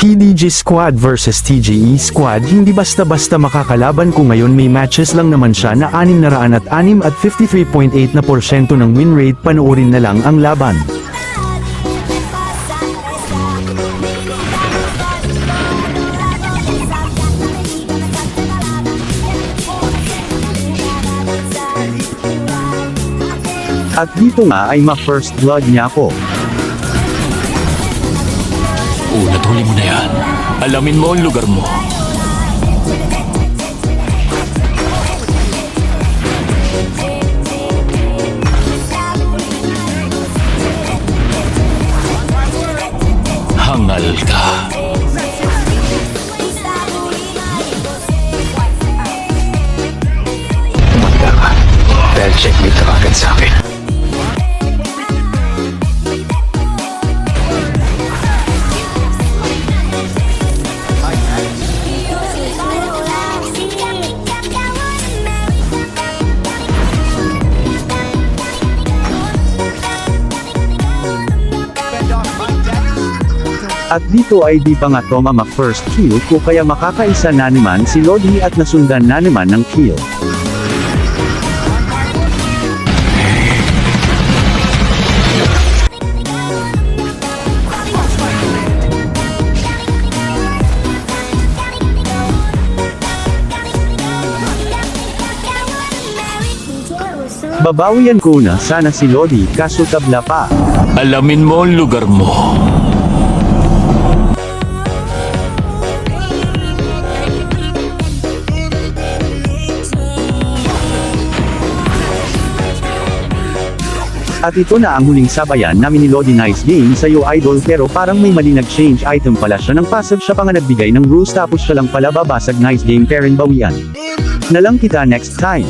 PDG Squad vs TGE Squad. Hindi basta-basta makakalaban ko ngayon, may matches lang naman siya na 606 at 53.8% ng win rate. Panoorin na lang ang laban. At dito nga ay ma-first blood niya ako. Una, huli mo na yan. Alamin mo ang lugar mo. Hangal ka. Tumanda ka. Dahil checkmate ka agad sa akin. At dito ay di pa nga toma ma-first kill ko, kaya makakaisa na naman si Lodi at nasundan na naman ng kill. Babawian ko na sana si Lodi, kaso tabla pa. Alamin mo ang lugar mo. At ito na ang huling sabayan namin ni Lodi. Nice game sa'yo idol, pero parang may mali, nag-change item pala siya ng passive, siya pa nga nagbigay ng rules tapos siya lang pala babasag. Nice game, Perrin, bawian na lang kita next time.